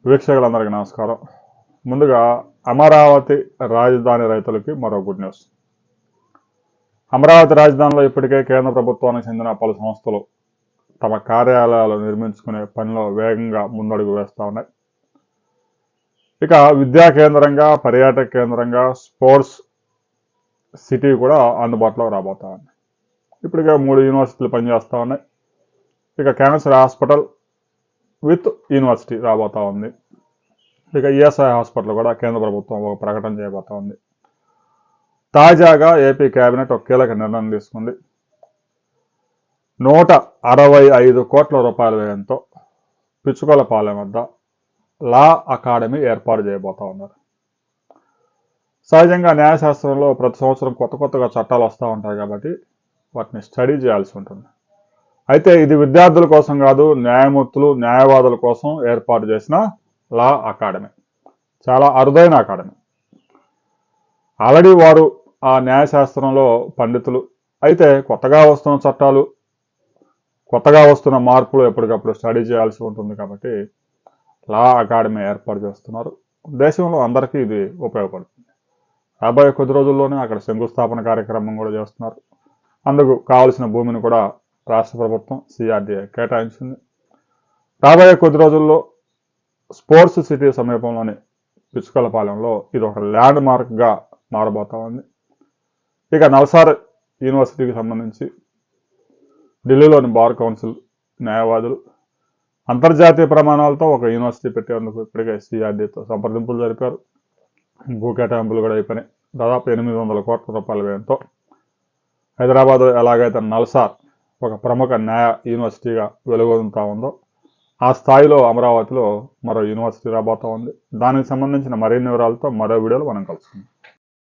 వీక్షకులందరికీ నమస్కారం. ముందుగా అమరావతి రాజధాని రైతులకి మరో గుడ్ న్యూస్. అమరావతి రాజధానిలో ఇప్పటికే కేంద్ర ప్రభుత్వానికి చెందిన పలు సంస్థలు తమ కార్యాలయాలు నిర్మించుకునే పనిలో వేగంగా ముందడుగు వేస్తూ ఉన్నాయి. ఇక విద్యా కేంద్రంగా, పర్యాటక కేంద్రంగా, స్పోర్ట్స్ సిటీ కూడా అందుబాటులో రాబోతా ఉంది. ఇప్పటికే 3 యూనివర్సిటీలు పనిచేస్తూ ఉన్నాయి. ఇక క్యాన్సర్ హాస్పిటల్ విత్ యూనివర్సిటీ రాబోతా ఉంది. ఇక ఈఎస్ఐ హాస్పిటల్ కూడా కేంద్ర ప్రభుత్వం ఒక ప్రకటన చేయబోతా ఉంది. తాజాగా ఏపీ కేబినెట్ ఒక కీలక నిర్ణయం తీసుకుంది. 165 కోట్ల రూపాయల వ్యయంతో పిచ్చుకొలపాలెం వద్ద లా అకాడమీ ఏర్పాటు చేయబోతా ఉన్నారు. సహజంగా న్యాయశాస్త్రంలో ప్రతి సంవత్సరం కొత్తగా చట్టాలు వస్తూ ఉంటాయి కాబట్టి వాటిని స్టడీ చేయాల్సి ఉంటుంది. అయితే ఇది విద్యార్థుల కోసం కాదు, న్యాయమూర్తులు, న్యాయవాదుల కోసం ఏర్పాటు చేసిన లా అకాడమీ. చాలా అరుదైన అకాడమీ. ఆల్రెడీ వారు ఆ న్యాయశాస్త్రంలో పండితులు. అయితే కొత్తగా వస్తున్న చట్టాలు, కొత్తగా వస్తున్న మార్పులు ఎప్పటికప్పుడు స్టడీ చేయాల్సి ఉంటుంది కాబట్టి లా అకాడమీ ఏర్పాటు చేస్తున్నారు. దేశంలో అందరికీ ఇది ఉపయోగపడుతుంది. రాబోయే కొద్ది రోజుల్లోనే అక్కడ శంకుస్థాపన కార్యక్రమం కూడా చేస్తున్నారు. అందుకు కావలసిన భూమిని కూడా రాష్ట్ర ప్రభుత్వం సిఆర్డీఏ కేటాయించింది. రాబోయే కొద్ది రోజుల్లో స్పోర్ట్స్ సిటీ సమీపంలోని పిచ్చుకొలపాలెంలో ఇది ఒక ల్యాండ్ మార్క్గా మారబోతా ఉంది. ఇక నల్సార్ యూనివర్సిటీకి సంబంధించి ఢిల్లీలోని బార్ కౌన్సిల్ న్యాయవాదులు అంతర్జాతీయ ప్రమాణాలతో ఒక యూనివర్సిటీ పెట్టేందుకు ఇప్పటికే సిఆర్డీతో సంప్రదింపులు జరిపారు. భూ కేటాయింపులు కూడా అయిపోయినాయి. దాదాపు 800 కోట్ల రూపాయల వ్యయంతో హైదరాబాద్ ఎలాగైతే నల్సార్ ఒక ప్రముఖ న్యాయ యూనివర్సిటీగా వెలుగొందుతా ఉందో ఆ స్థాయిలో అమరావతిలో మరో యూనివర్సిటీ రాబోతా ఉంది. దానికి సంబంధించిన మరిన్ని వివరాలతో మరో వీడియోలో మనం కలుసుకుందాం.